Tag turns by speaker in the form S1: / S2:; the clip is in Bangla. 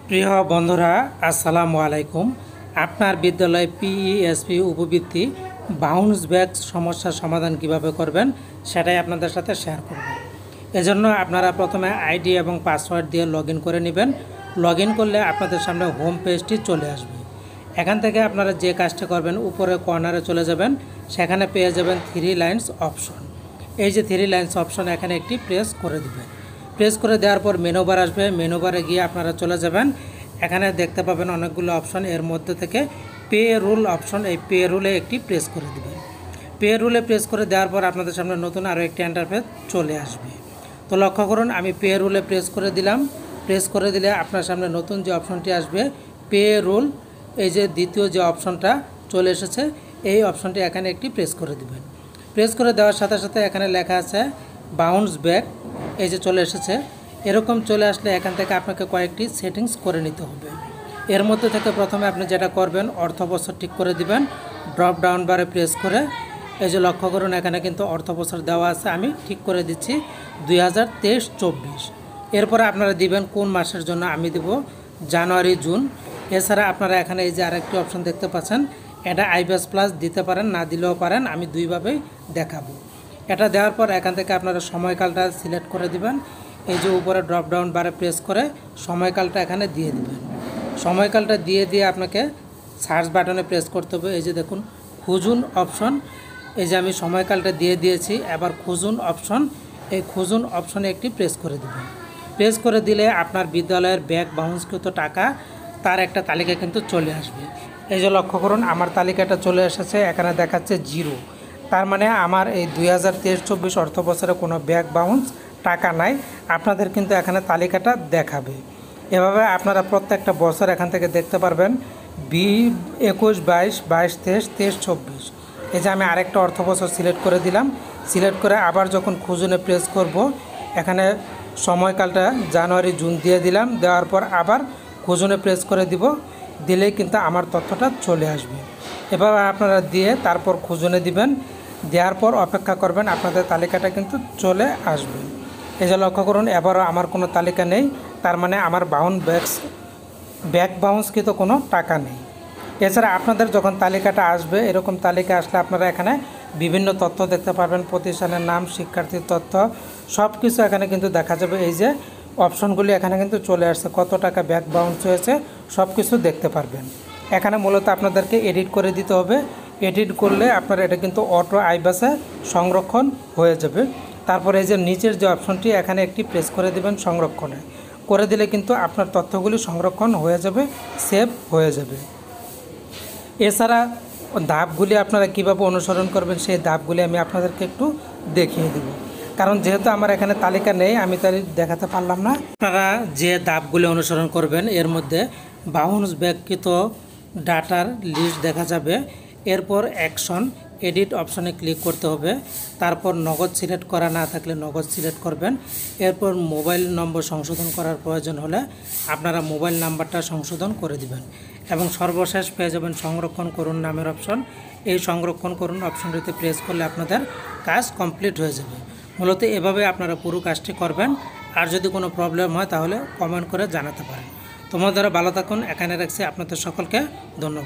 S1: প্রিয় বন্ধুরা, আসসালামু আলাইকুম। আপনার বিদ্যালয়ে পিইএসপি উপবৃত্তি বাউন্স ব্যাক সমস্যার সমাধান কিভাবে করবেন সেটাই আপনাদের সাথে শেয়ার করব। এজন্য আপনারা প্রথমে আইডি এবং পাসওয়ার্ড দিয়ে লগ ইন করে নেবেন। লগ ইন করলে আপনাদের সামনে হোম পেজটি চলে আসবে। এখান থেকে আপনারা যে কাজটা করবেন, উপরে কর্নারে চলে যাবেন, সেখানে পেয়ে যাবেন 3 লাইনস অপশন। এই যে 3 লাইনস অপশন, এখানে একটি প্রেস করে দিবেন। প্রেস করে দেওয়ার পর মেনু বার আসবে। মেনু বারে গিয়ে আপনারা চলে যাবেন, এখানে দেখতে পাবেন অনেকগুলো অপশন। এর মধ্যে থেকে পে রুল অপশন, এই পে রুলে একটি প্রেস করে দিবেন। পে রুলে প্রেস করে দেওয়ার পর আপনাদের সামনে নতুন আরও একটি ইন্টারফেস চলে আসবে। তো লক্ষ্য করুন, আমি পে রুলে প্রেস করে দিলাম। প্রেস করে দিলে আপনার সামনে নতুন যে অপশনটি আসবে পে রুল, এই যে দ্বিতীয় যে অপশনটা চলে এসেছে, এই অপশনটি এখানে একটি প্রেস করে দিবেন। প্রেস করে দেওয়ার সাথে সাথে এখানে লেখা আছে বাউন্স ব্যাক, এই যে চলে এসেছে। এরকম চলে আসলে এখান থেকে আপনাকে কয়েকটি সেটিংস করে নিতে হবে। এর মধ্যে থেকে প্রথমে আপনি যেটা করবেন, অর্থ বছর ঠিক করে দিবেন। ড্রপ ডাউন বারে প্রেস করে, এই যে লক্ষ্য করুন এখানে কিন্তু অর্থ বছর দেওয়া আছে, আমি ঠিক করে দিচ্ছি 2023-24। এরপরে আপনারা দিবেন কোন মাসের জন্য, আমি দেব জানুয়ারি জুন। এছাড়া আপনারা এখানে এই যে আরেকটি অপশন দেখতে পাচ্ছেন, এটা আইবিএস প্লাস দিতে পারেন, না দিলেও পারেন, আমি দুইভাবেই দেখাবো। এটা দেওয়ার পর এখান থেকে আপনারা সময়কালটা সিলেক্ট করে দিবেন। এই যে উপরে ড্রপ ডাউন বারে প্রেস করে সময়কালটা এখানে দিয়ে দিবেন। সময়কালটা দিয়ে আপনাকে সার্চ বাটনে প্রেস করতে হবে। এই যে দেখুন খুঁজুন অপশন, এই যে আমি সময়কালটা দিয়ে দিয়েছি। এবার খুঁজুন অপশন, এই খুঁজুন অপশনে একটি প্রেস করে দেবেন। প্রেস করে দিলে আপনার বিদ্যালয়ের ব্যাক বাউন্সকৃত টাকা তার একটা তালিকা কিন্তু চলে আসবে। এই যে লক্ষ্য করুন আমার তালিকাটা চলে এসেছে, এখানে দেখাচ্ছে 0। তার মানে আমার এই 2023-24 অর্থ বছরে কোনো ব্যাক বাউন্স টাকা নাই। আপনাদের কিন্তু এখানে তালিকাটা দেখাবে। এভাবে আপনারা প্রত্যেকটা বছর এখান থেকে দেখতে পারবেন 21, 22, 23, 24। এই যে আমি আরেকটা অর্থ বছর সিলেক্ট করে দিলাম। সিলেক্ট করে আবার যখন খুঁজুনে প্রেস করব, এখানে সময়কালটা জানুয়ারি জুন দিয়ে দিলাম। দেওয়ার পর আবার খুঁজুনে প্রেস করে দিব, দিলেই কিন্তু আমার তথ্যটা চলে আসবে। এভাবে আপনারা দিয়ে তারপর খুঁজুনে দিবেন। দেওয়ার পর অপেক্ষা করবেন, আপনাদের তালিকাটা কিন্তু চলে আসবে। এই যে লক্ষ্য করুন এবারও আমার কোনো তালিকা নেই, তার মানে আমার ব্যাক বাউন্সকৃত কোনো টাকা নেই। এছাড়া আপনাদের যখন তালিকাটা আসবে, এরকম তালিকা আসলে আপনারা এখানে বিভিন্ন তথ্য দেখতে পাবেন, প্রতিষ্ঠানের নাম, শিক্ষার্থীর তথ্য, সব কিছু এখানে কিন্তু দেখা যাবে। এই যে অপশনগুলি এখানে কিন্তু চলে আসছে, কত টাকা ব্যাক বাউন্স হয়েছে সব কিছু দেখতে পারবেন। এখানে মূলত আপনাদেরকে এডিট করে দিতে হবে। এডিট করলে আপনার এটা কিন্তু অটো আইবাসে সংরক্ষণ হয়ে যাবে। তারপরে এই যে নিচের যে অপশনটি, এখানে একটি প্রেস করে দেবেন সংরক্ষণে। করে দিলে কিন্তু আপনার তথ্যগুলি সংরক্ষণ হয়ে যাবে, সেভ হয়ে যাবে। এছাড়া ধাপগুলি আপনারা কিভাবে অনুসরণ করবেন, সেই ধাপগুলি আমি আপনাদেরকে একটু দেখিয়ে দেব। কারণ যেহেতু আমার এখানে তালিকা নেই, আমি তাই দেখাতে পারলাম না। আপনারা যে ধাপগুলি অনুসরণ করবেন, এর মধ্যে বাউন্স ব্যাককৃত ডাটার লিস্ট দেখা যাবে। এরপর অ্যাকশন এডিট অপশনে ক্লিক করতে হবে। তারপর নগদ সিলেক্ট করা না থাকলে নগদ সিলেক্ট করবেন। এরপর মোবাইল নম্বর সংশোধন করার প্রয়োজন হলে আপনারা মোবাইল নাম্বারটা সংশোধন করে দিবেন। এবং সর্বশেষ পেয়ে যাবেন সংরক্ষণ করুন নামের অপশন। এই সংরক্ষণ করুন অপশনটিতে প্রেস করলে আপনাদের কাজ কমপ্লিট হয়ে যাবে। মূলত এভাবে আপনারা পুরো কাজটি করবেন। আর যদি কোনো প্রবলেম হয় তাহলে কমেন্ট করে জানাতে পারেন। তোমাদের ভালো থাকুন। এখানে রাখছি, আপনাদের সকলকে ধন্যবাদ।